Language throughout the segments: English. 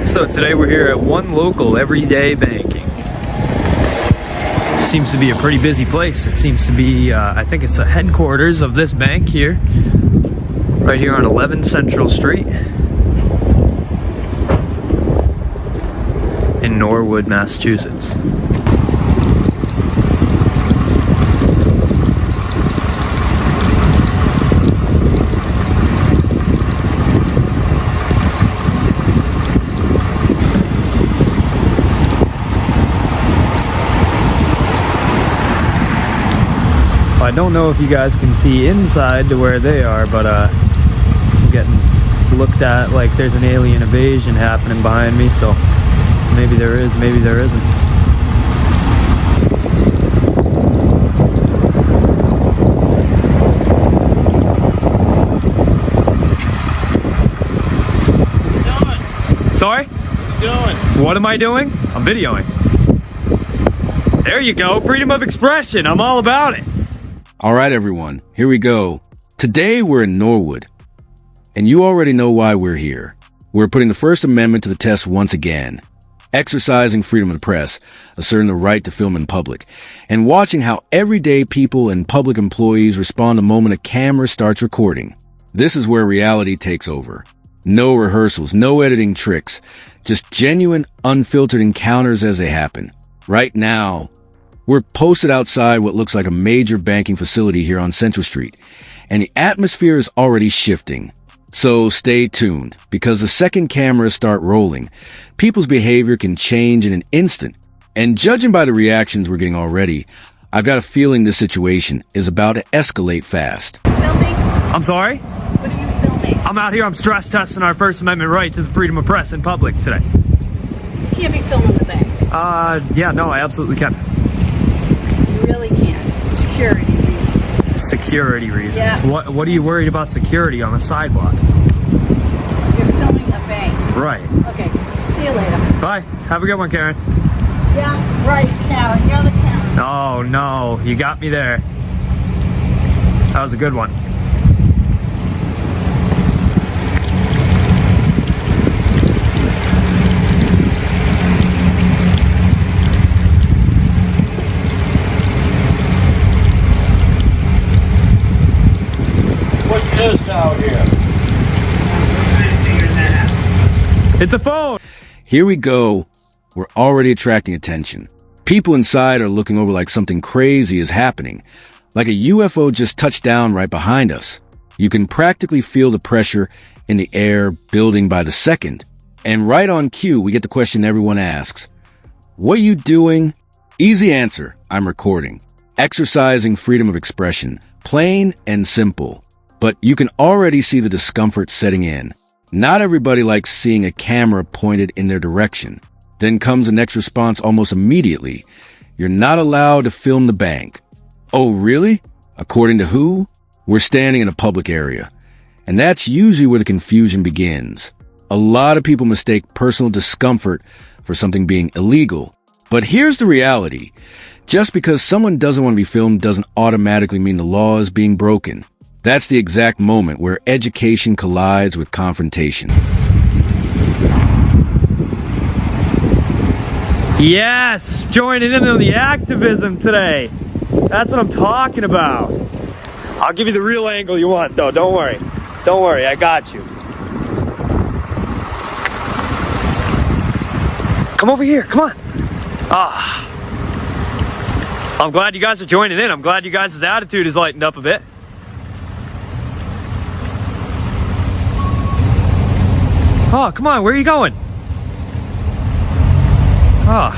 So today we're here at One Local Everyday Banking. Seems to be a pretty busy place. It seems to be, I think it's the headquarters of this bank here. Right here on 11 Central Street. In Norwood, Massachusetts. I don't know if you guys can see inside to where they are, but I'm getting looked at like there's an alien invasion happening behind me, so maybe there is, maybe there isn't. Sorry? What are you doing? What am I doing? I'm videoing. There you go, freedom of expression, I'm all about it. All right, everyone, here we go. Today, we're in Norwood, and you already know why we're here. We're putting the First Amendment to the test once again, exercising freedom of the press, asserting the right to film in public, and watching how everyday people and public employees respond the moment a camera starts recording. This is where reality takes over. No rehearsals, no editing tricks, just genuine, unfiltered encounters as they happen. Right now, we're posted outside what looks like a major banking facility here on Central Street, and the atmosphere is already shifting. So stay tuned, because the second cameras start rolling, people's behavior can change in an instant. And judging by the reactions we're getting already, I've got a feeling this situation is about to escalate fast. Filming? I'm sorry? What are you filming? I'm out here, I'm stress testing our First Amendment right to the freedom of press in public today. You can't be filming the bank. Yeah, no, I absolutely can. You really can't. Security reasons. Security reasons. Yeah. What are you worried about security on the sidewalk? You're filming a bank. Right. Okay, see you later. Bye. Have a good one, Karen. Yeah, right, Karen. You're the Karen. Oh, no. You got me there. That was a good one. This out here. It's a phone. Here we go. We're already attracting attention. People inside are looking over like something crazy is happening, like a UFO just touched down right behind us. You can practically feel the pressure in the air building by the second. And right on cue, we get the question everyone asks. What are you doing? Easy answer. I'm recording. Exercising freedom of expression. Plain and simple. But you can already see the discomfort setting in. Not everybody likes seeing a camera pointed in their direction. Then comes the next response almost immediately. You're not allowed to film the bank. Oh, really? According to who? We're standing in a public area. And that's usually where the confusion begins. A lot of people mistake personal discomfort for something being illegal. But here's the reality. Just because someone doesn't want to be filmed doesn't automatically mean the law is being broken. That's the exact moment where education collides with confrontation. Yes, joining in on the activism today. That's what I'm talking about. I'll give you the real angle you want, though. Don't worry. Don't worry, I got you. Come over here, come on. I'm glad you guys are joining in. I'm glad you guys' attitude is lightened up a bit. Oh, come on, where are you going? Oh.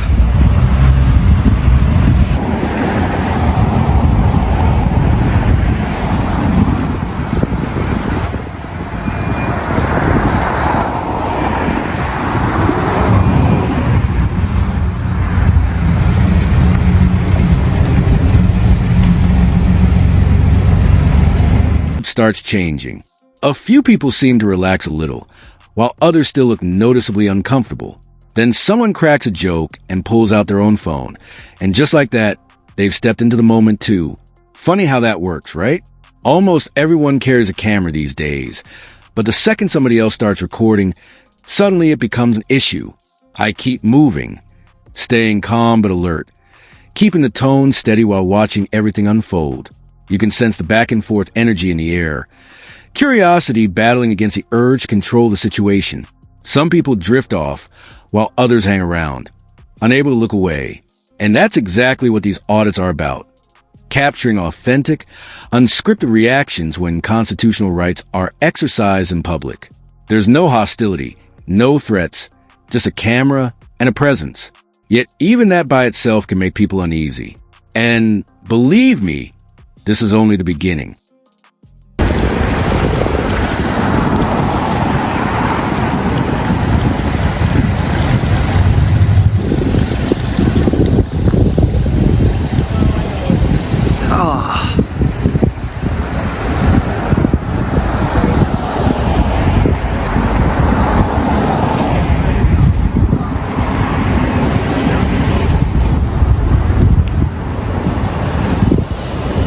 Starts changing. A few people seem to relax a little, while others still look noticeably uncomfortable. Then someone cracks a joke and pulls out their own phone. And just like that, they've stepped into the moment too. Funny how that works, right? Almost everyone carries a camera these days. But the second somebody else starts recording, Suddenly it becomes an issue. I keep moving, staying calm but alert, keeping the tone steady while watching everything unfold. You can sense the back and forth energy in the air. Curiosity battling against the urge to control the situation. Some people drift off, while others hang around, unable to look away. And that's exactly what these audits are about. Capturing authentic, unscripted reactions when constitutional rights are exercised in public. There's no hostility, no threats, just a camera and a presence. Yet even that by itself can make people uneasy. And believe me, this is only the beginning.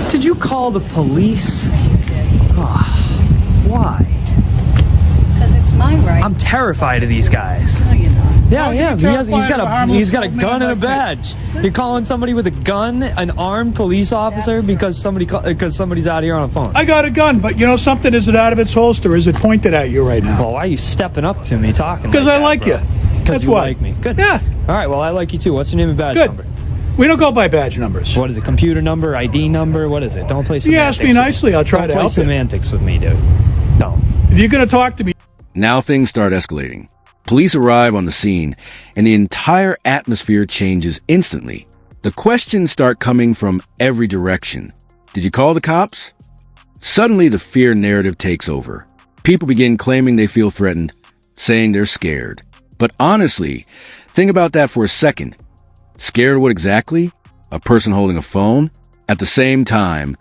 Did you call the police? Why? Because it's my right. I'm terrified of these guys. No, you're not. Yeah, yeah. He's got a gun and a like badge. You're calling somebody with a gun, an armed police officer, because somebody's out here on a phone. I got a gun, but you know something? Is it out of its holster? Is it pointed at you right now? Well, why are you stepping up to me talking? Because I like bro? you. Because That's you why. like me. Good. Yeah. All right. Well, I like you too. What's your name and badge Good. number? We don't go by badge numbers. What is it? Computer number? ID number? What is it? Don't play semantics. You ask me nicely, I'll try to help you. Don't play semantics with me, dude. Don't. If you're going to talk to me, Now things start escalating. Police arrive on the scene, and the entire atmosphere changes instantly. The questions start coming from every direction. Did you call the cops? Suddenly, the fear narrative takes over. People begin claiming they feel threatened, saying they're scared. But honestly, think about that for a second. Scared of what exactly? A person holding a phone? At the same time,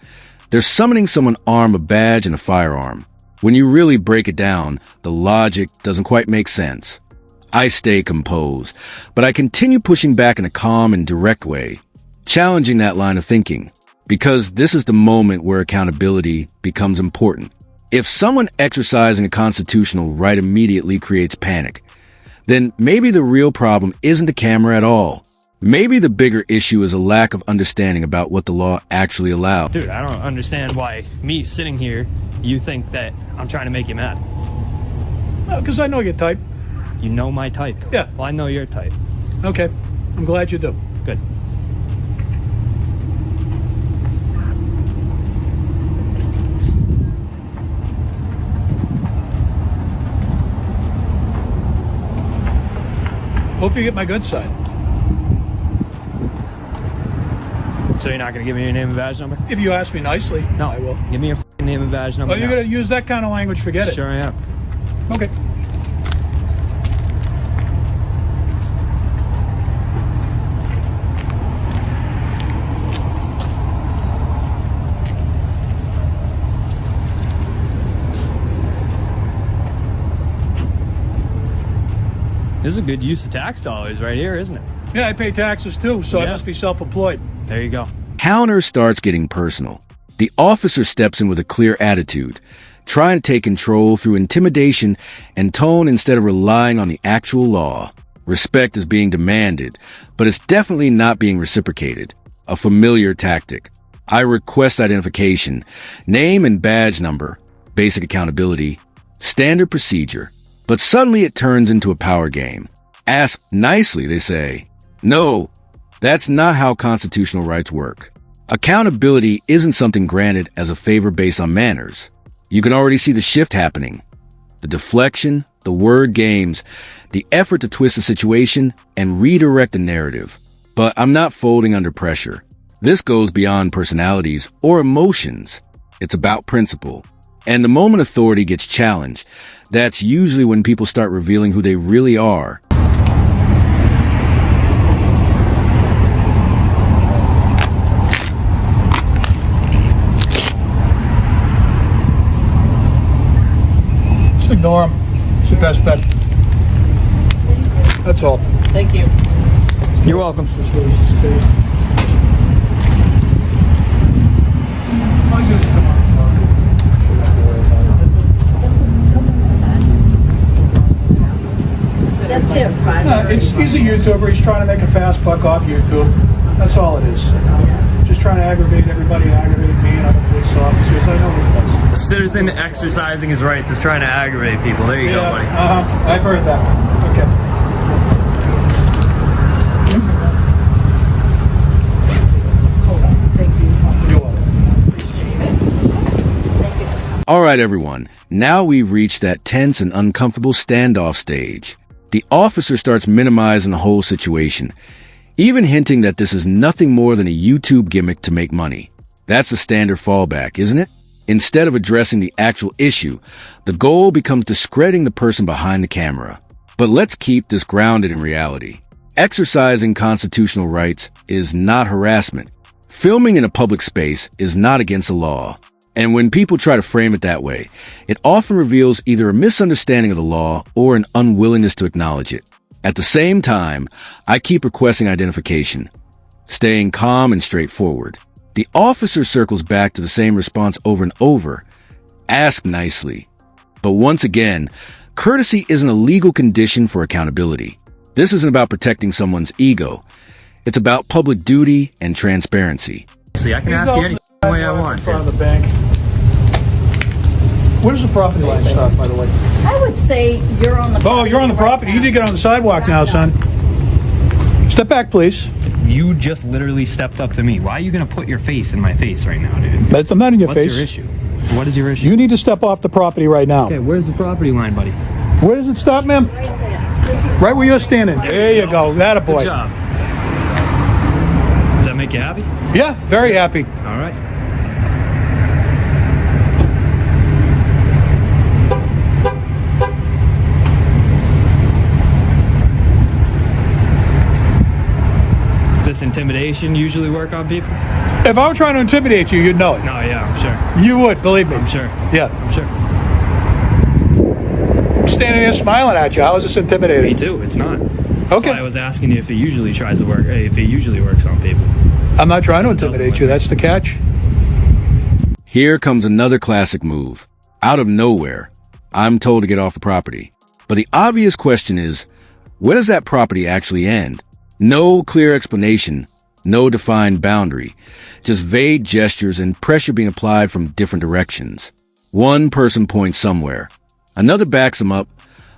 they're summoning someone armed with a badge and a firearm. When you really break it down, the logic doesn't quite make sense. I stay composed, but I continue pushing back in a calm and direct way, challenging that line of thinking, because this is the moment where accountability becomes important. If someone exercising a constitutional right immediately creates panic, then maybe the real problem isn't the camera at all. Maybe the bigger issue is a lack of understanding about what the law actually allows. Dude, I don't understand why me sitting here, you think that I'm trying to make you mad. because I know your type. You know my type. Yeah. Well, I know your type. Okay. I'm glad you do. Good. Hope you get my good side. So you're not going to give me your name and badge number? If you ask me nicely, No. I will. Give me your f***ing name and badge number. Oh, you're now. going to use that kind of language? Forget it. Sure I am. Okay. This is a good use of tax dollars right here, isn't it? Yeah, I pay taxes too, so I Yeah. must be self-employed. There you go. Counter starts getting personal. The officer steps in with a clear attitude, trying to take control through intimidation and tone instead of relying on the actual law. Respect is being demanded, but it's definitely not being reciprocated. A familiar tactic. I request identification, name and badge number, basic accountability, standard procedure. But suddenly it turns into a power game. Ask nicely, they say. No, that's not how constitutional rights work. Accountability isn't something granted as a favor based on manners. You can already see the shift happening. The deflection, the word games, the effort to twist the situation and redirect the narrative. But I'm not folding under pressure. This goes beyond personalities or emotions. It's about principle. And the moment authority gets challenged, that's usually when people start revealing who they really are. Just ignore them. It's the best bet. That's all. Thank you. You're welcome. It's here, right? No, he's a YouTuber. He's trying to make a fast buck off YouTube. That's all it is. Just trying to aggravate everybody, aggravate me and other police officers. I know what he does. The citizen exercising his rights is trying to aggravate people. There you go, buddy. I've heard that. Okay. You're welcome. All right, everyone. Now we've reached that tense and uncomfortable standoff stage. The officer starts minimizing the whole situation, even hinting that this is nothing more than a YouTube gimmick to make money. That's the standard fallback, isn't it? Instead of addressing the actual issue, the goal becomes discrediting the person behind the camera. But let's keep this grounded in reality. Exercising constitutional rights is not harassment. Filming in a public space is not against the law. And when people try to frame it that way, it often reveals either a misunderstanding of the law or an unwillingness to acknowledge it. At the same time, I keep requesting identification, staying calm and straightforward. The officer circles back to the same response over and over. Ask nicely. But once again, courtesy isn't a legal condition for accountability. This isn't about protecting someone's ego. It's about public duty and transparency. See, I can ask you any way I want. In front of the bank. Where does the property line stop, by the way? I would say you're on the property. Oh, you're on the property. You need to get on the sidewalk now, son. Step back, please. You just literally stepped up to me. Why are you going to put your face in my face right now, dude? I'm not in your What's face. your issue? What is your issue? You need to step off the property right now. Okay, where's the property line, buddy? Where does it stop, ma'am? Right there. This is Right where you're standing. There you go. That a Good boy. job. Does that make you happy? Yeah, very happy. All right. Does this intimidation usually work on people? If I were trying to intimidate you, you'd know it. No, yeah, I'm sure. You would, believe me. I'm sure. Yeah. I'm sure. I'm standing there smiling at you. How is this Me intimidating? too. It's not. That's Okay. why I was asking you if it usually tries to work. If it usually works on people. I'm not trying to intimidate you. That's the catch. Here comes another classic move. Out of nowhere, I'm told to get off the property. But the obvious question is, where does that property actually end? No clear explanation, no defined boundary, just vague gestures and pressure being applied from different directions. One person points somewhere, another backs him up,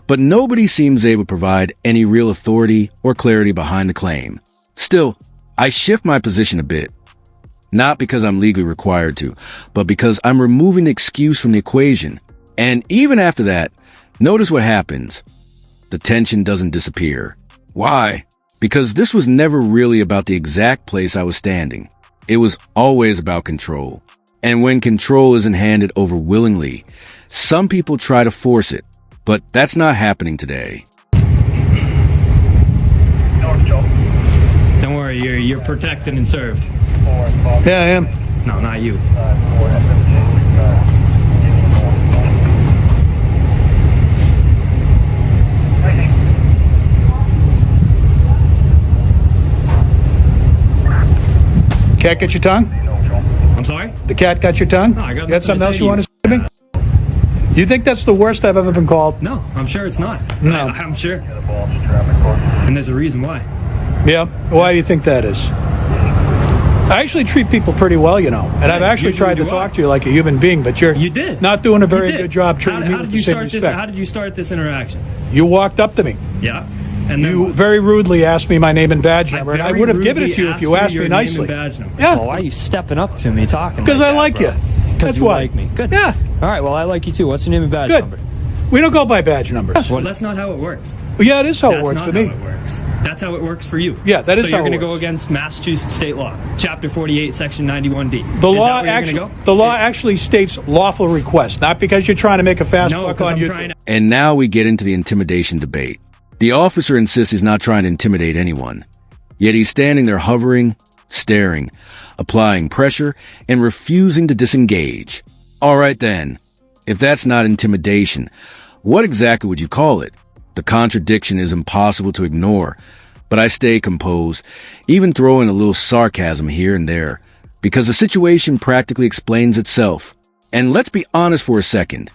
but nobody seems able to provide any real authority or clarity behind the claim. Still, I shift my position a bit. Not because I'm legally required to, but because I'm removing the excuse from the equation. And even after that, notice what happens. The tension doesn't disappear. Why? Because this was never really about the exact place I was standing. It was always about control. And when control isn't handed over willingly, some people try to force it. But that's not happening today. Don't worry, you're protected and served. Yeah, I am. No, not you. Cat get your tongue? I'm sorry? The cat got your tongue? No, I got You got nothing something to else say you to want to say to me? You think that's the worst I've ever been called? No, I'm sure it's not. No. I'm sure. And there's a reason why. Yeah. Why do you think that is? I actually treat people pretty well, you know. And I've actually usually tried to do talk I. to you like a human being, but you're You did. not doing a very You did. good job treating me How with did the you same start respect. this? How did you start this interaction? You walked up to me. Yeah. And then You what? very rudely asked me my name and badge I number, and I very would have given it rudely to you if you asked asked you me your name nicely. and badge number. Yeah. Well, why are you stepping up to me talking? Because like I that, like bro? you. Because That's you why. like me. Good. Yeah. All right. Well, I like you too. What's your name and badge Good. number? We don't go by badge numbers. Well, that's not how it works. Well, yeah, it is how it That's works not for how me. it works. That's how it works for you. Yeah, that is so how you're it going to go works. against Massachusetts state law, Chapter 48, Section 91D. The Is law that where you're actually, gonna go? the law actually states lawful request, not because you're trying to make a fast No, buck because on I'm YouTube. trying to. And now we get into the intimidation debate. The officer insists he's not trying to intimidate anyone. Yet he's standing there hovering, staring, applying pressure, and refusing to disengage. All right then. If that's not intimidation, what exactly would you call it? The contradiction is impossible to ignore, but I stay composed, even throwing a little sarcasm here and there, because the situation practically explains itself. And let's be honest for a second.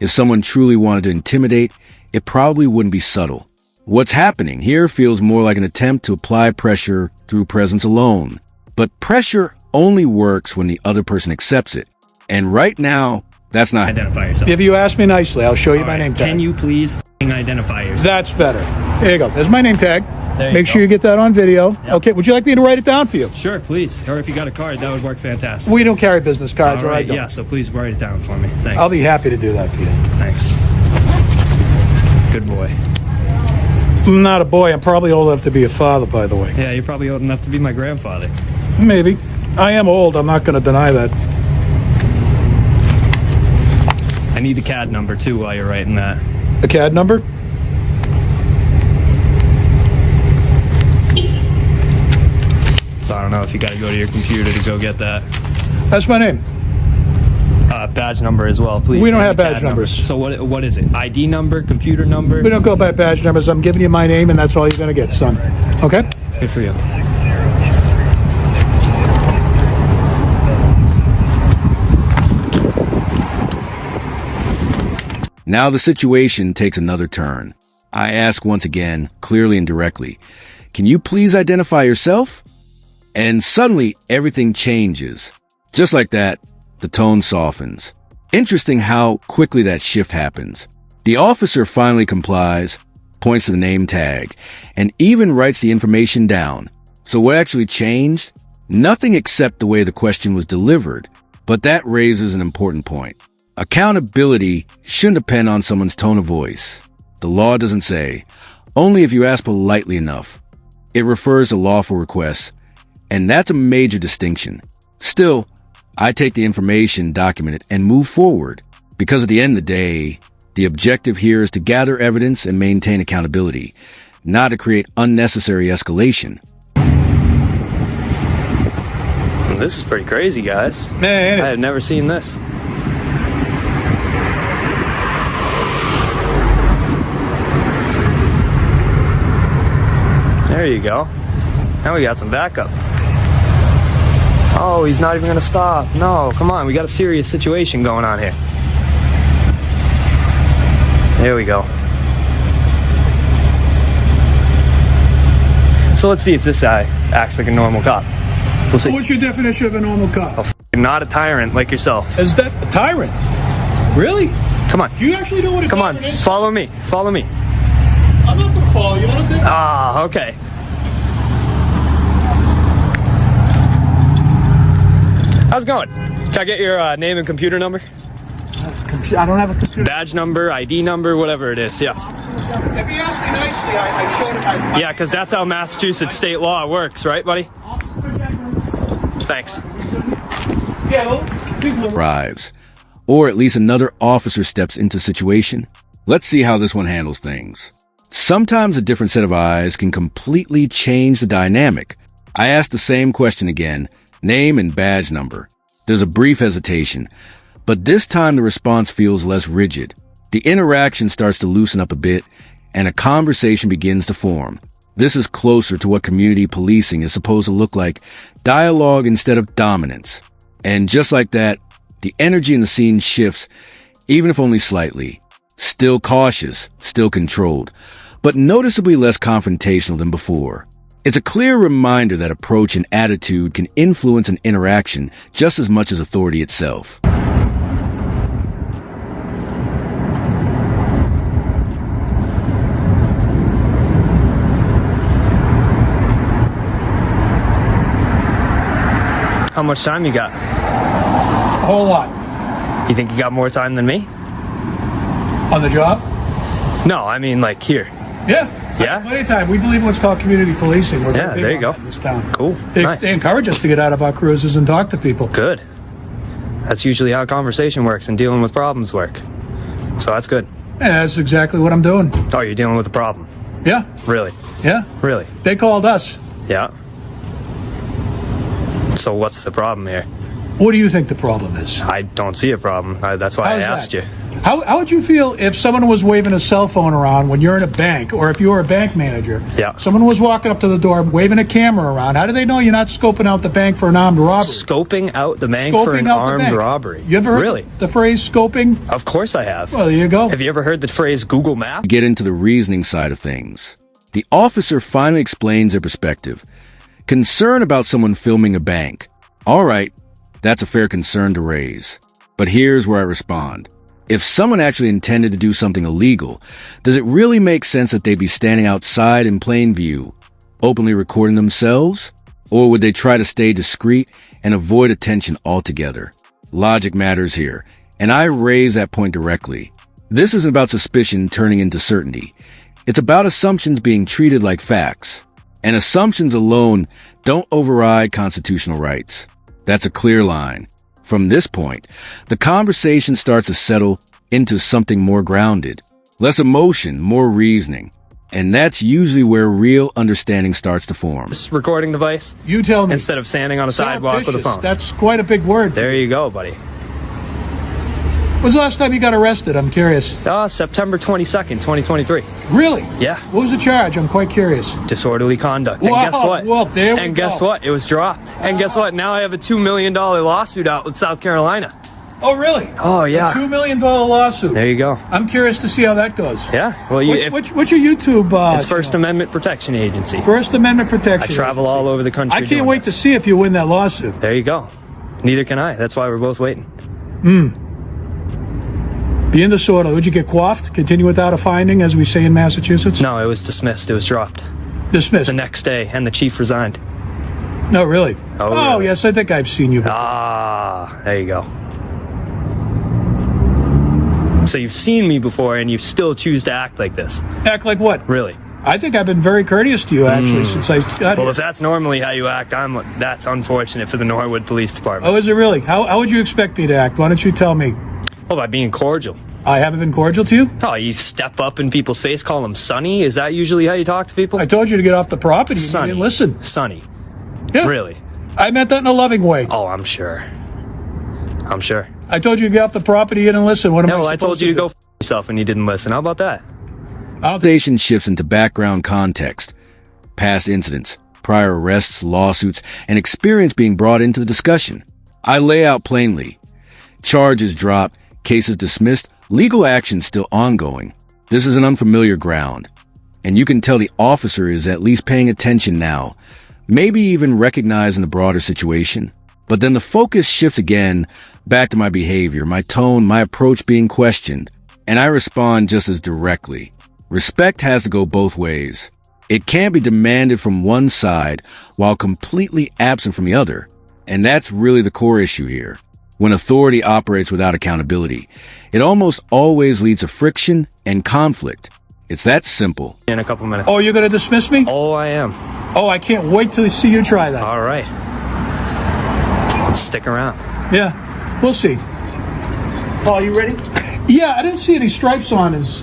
If someone truly wanted to intimidate, it probably wouldn't be subtle. What's happening here feels more like an attempt to apply pressure through presence alone. But pressure only works when the other person accepts it. And right now, that's not... Identify yourself. If you ask me nicely, I'll show you All my right, name tag. Can you please identify yourself? That's better. There you go. There's my name tag. There you Make go. sure you get that on video. Okay, would you like me to write it down for you? Sure, please. Or if you got a card, that would work fantastic. We don't carry business cards, All or I right, don't. yeah, so please write it down for me. Thanks. I'll be happy to do that for you. Thanks. Good boy. I'm not a boy. I'm probably old enough to be a father, by the way. Yeah, you're probably old enough to be my grandfather. Maybe. I am old. I'm not going to deny that. I need the CAD number, too, while you're writing that. The CAD number? So I don't know if you got to go to your computer to go get that. That's my name. Badge number as well, please. We don't And have the badge CAD numbers. number. So what is it? ID number, computer number? We don't go by badge numbers. I'm giving you my name, and that's all you're going to get, son. Okay? Good for you. Now the situation takes another turn. I ask once again, clearly and directly, can you please identify yourself? And suddenly everything changes. Just like that, the tone softens. Interesting how quickly that shift happens. The officer finally complies, points to the name tag, and even writes the information down. So what actually changed? Nothing except the way the question was delivered. But that raises an important point. Accountability shouldn't depend on someone's tone of voice. The law doesn't say, only if you ask politely enough. It refers to lawful requests, and that's a major distinction. Still, I take the information documented and move forward, because at the end of the day, the objective here is to gather evidence and maintain accountability, not to create unnecessary escalation. This is pretty crazy, guys. Man, I have never seen this. There you go. Now we got some backup. Oh, he's not even gonna stop. No, come on, we got a serious situation going on here. There we go. So let's see if this guy acts like a normal cop. We'll see. what's your definition of a normal cop? Not a tyrant like yourself. Is that a tyrant? Really? Come on. Do you actually know what a Come on, tyrant is? follow me. Follow me. I'm not going to follow you. I don't think. Ah, okay. How's it going? Can I get your name and computer number? I don't have a computer. Badge number, ID number, whatever it is, yeah. If you ask me nicely, I showed him. Yeah, because that's how Massachusetts state law works, right, buddy? Thanks. Yeah, people Arrives. Or at least another officer steps into the situation. Let's see how this one handles things. Sometimes a different set of eyes can completely change the dynamic. I ask the same question again, name and badge number. There's a brief hesitation, but this time the response feels less rigid. The interaction starts to loosen up a bit, and a conversation begins to form. This is closer to what community policing is supposed to look like, dialogue instead of dominance. And just like that, the energy in the scene shifts, even if only slightly. Still cautious, still controlled, but noticeably less confrontational than before. It's a clear reminder that approach and attitude can influence an interaction just as much as authority itself. How much time you got? a whole lot. You think you got more time than me? On the job? No, I mean like here. Yeah. Yeah? Plenty of time. We believe in what's called community policing. We're Yeah, very big there you on go. that in this town. Cool. They, Nice. they encourage us to get out of our cruises and talk to people. Good. That's usually how conversation works and dealing with problems work. So that's good. Yeah, that's exactly what I'm doing. Oh, you're dealing with a problem. Yeah, Really? yeah. Really? They called us. Yeah. So what's the problem here? What do you think the problem is? I don't see a problem. That's why I asked you. How would you feel if someone was waving a cell phone around when you're in a bank, or if you were a bank manager? Yeah. Someone was walking up to the door, waving a camera around. How do they know you're not scoping out the bank for an armed robbery? Scoping out the bank for an armed robbery. You ever heard the phrase scoping? Of course I have. Well, there you go. Have you ever heard the phrase Google Maps? Get into the reasoning side of things. The officer finally explains their perspective. Concern about someone filming a bank. All right, that's a fair concern to raise. But here's where I respond. If someone actually intended to do something illegal, does it really make sense that they be standing outside in plain view, openly recording themselves? Or would they try to stay discreet and avoid attention altogether? Logic matters here, and I raise that point directly. This isn't about suspicion turning into certainty. It's about assumptions being treated like facts. And assumptions alone don't override constitutional rights. That's a clear line. From this point, the conversation starts to settle into something more grounded. Less emotion, more reasoning. And that's usually where real understanding starts to form. This recording device? You tell me. Instead of standing on a sidewalk with a phone. That's quite a big word. There you go, buddy. When's the last time you got arrested? I'm curious. September 22nd, 2023. Really? Yeah. What was the charge? I'm quite curious. Disorderly conduct. Wow, And guess what? well, there we and guess go. what? It was dropped. And guess what? Now I have a $2 million lawsuit out with South Carolina. Oh, really? Oh, yeah. A $2 million lawsuit. There you go. I'm curious to see how that goes. Yeah. Well, what's your YouTube? It's First Amendment Protection Agency. First Amendment Protection. I travel all over the country. I can't wait to see if you win that lawsuit. There you go. Neither can I. That's why we're both waiting. Being disorderly, would you get quaffed? Continue without a finding, as we say in Massachusetts? No, it was dismissed. It was dropped. Dismissed. The next day, and the chief resigned. No, really? Oh, really? Yes, I think I've seen you before. There you go. So you've seen me before, and you still choose to act like this. Act like what? Really? I think I've been very courteous to you, actually, since I got Well, here. if that's normally how you act, that's unfortunate for the Norwood Police Department. Oh, is it really? How would you expect me to act? Why don't you tell me? Well, by being cordial. I haven't been cordial to you? Oh, you step up in people's face, call them Sonny? Is that usually how you talk to people? I told you to get off the property and you Sonny. didn't listen. Sonny. Yeah. Really? I meant that in a loving way. Oh, I'm sure. I'm sure. I told you to get off the property, you didn't listen. What am No, I well, I supposed told you to do? go yourself and you didn't listen. How about that? Conversation shifts into background context, past incidents, prior arrests, lawsuits, and experience being brought into the discussion. I lay out plainly. Charges dropped, cases dismissed, legal action still ongoing. This is an unfamiliar ground, and you can tell the officer is at least paying attention now, maybe even recognizing the broader situation. But then the focus shifts again back to my behavior, my tone, my approach being questioned, and I respond just as directly. Respect has to go both ways. It can't be demanded from one side while completely absent from the other, and that's really the core issue here. When authority operates without accountability, it almost always leads to friction and conflict. It's that simple. In a couple minutes. Oh, you're going to dismiss me? Oh, I am. Oh, I can't wait to see you try that. All right. Stick around. Yeah, we'll see. Paul, you ready? Yeah, I didn't see any stripes on his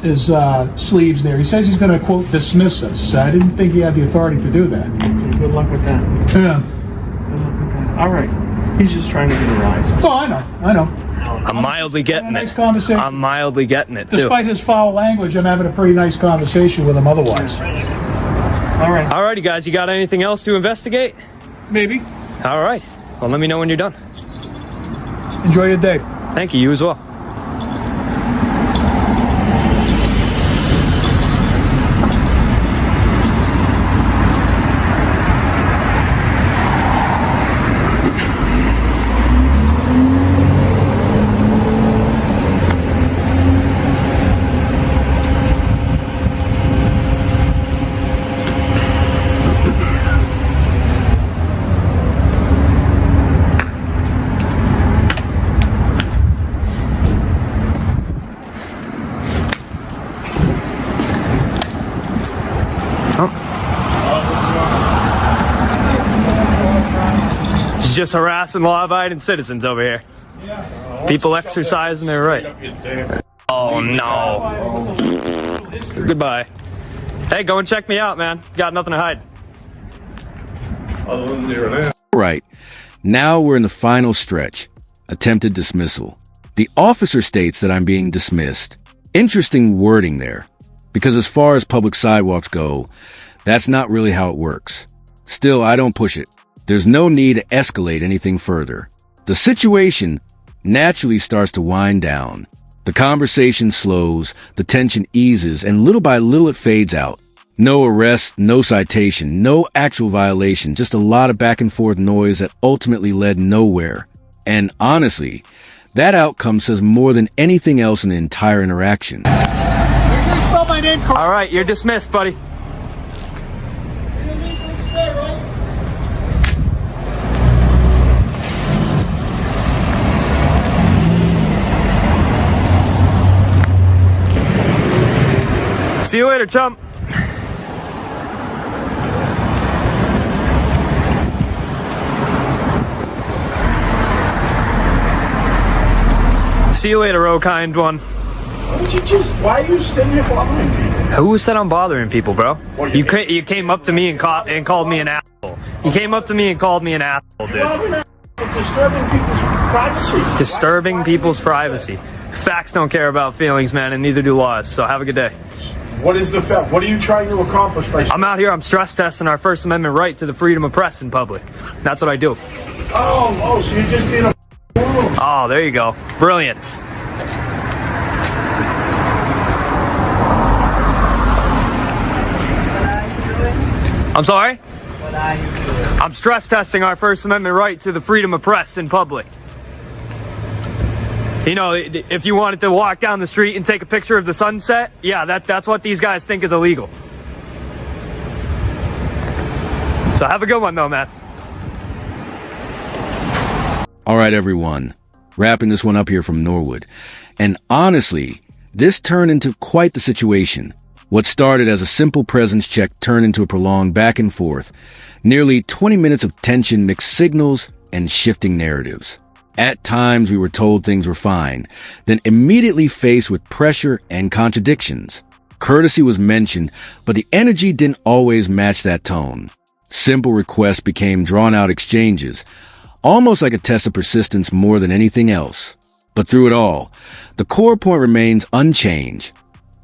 sleeves there. He says he's going to, quote, dismiss us. I didn't think he had the authority to do that. Good luck with that. Yeah. Good luck with that. All right. He's just trying to get a rise. Oh, I know. I'm mildly getting nice it. conversation. I'm mildly getting it, too. Despite his foul language, I'm having a pretty nice conversation with him otherwise. All right. All righty, guys. You got anything else to investigate? Maybe. All right. Well, let me know when you're done. Enjoy your day. Thank you. You as well. She's just harassing law-abiding citizens over here. People exercising their right. Oh, no. Goodbye. Hey, go and check me out, man. Got nothing to hide. Right. Now we're in the final stretch, attempted dismissal. The officer states that I'm being dismissed. Interesting wording there, because as far as public sidewalks go, that's not really how it works. Still, I don't push it. There's no need to escalate anything further. The situation naturally starts to wind down. The conversation slows, the tension eases, and little by little it fades out. No arrest, no citation, no actual violation, just a lot of back and forth noise that ultimately led nowhere. And honestly, that outcome says more than anything else in the entire interaction. Make sure you spell my name correctly. All right, you're dismissed, buddy. See you later, chump. See you later, oh kind one. Why are you standing here bothering me? Who said I'm bothering people, bro? What, You came up to me and called me an asshole. You came up to me and called me an asshole, dude. Disturbing people's privacy. Disturbing people's privacy. Facts don't care about feelings, man, and neither do laws. So have a good day. What is the fact? What are you trying to accomplish by? I'm out here. I'm stress testing our First Amendment right to the freedom of press in public. That's what I do. Oh, so you're just being a. Oh, there you go. Brilliant. I'm sorry? What are you doing? I'm stress testing our First Amendment right to the freedom of press in public. You know, if you wanted to walk down the street and take a picture of the sunset, yeah, that's what these guys think is illegal. So have a good one, though, man. All right, everyone. Wrapping this one up here from Norwood. And honestly, this turned into quite the situation. What started as a simple presence check turned into a prolonged back and forth. Nearly 20 minutes of tension, mixed signals, and shifting narratives. At times, we were told things were fine, then immediately faced with pressure and contradictions. Courtesy was mentioned, but the energy didn't always match that tone. Simple requests became drawn-out exchanges, almost like a test of persistence more than anything else. But through it all, the core point remains unchanged.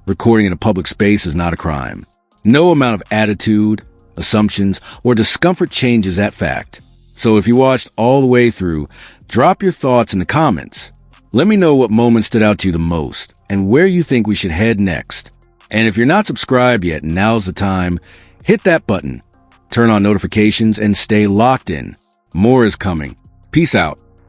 Recording in a public space is not a crime. No amount of attitude, assumptions, or discomfort changes that fact. So if you watched all the way through, drop your thoughts in the comments. Let me know what moment stood out to you the most and where you think we should head next. And if you're not subscribed yet, now's the time. Hit that button, turn on notifications, and stay locked in. More is coming. Peace out.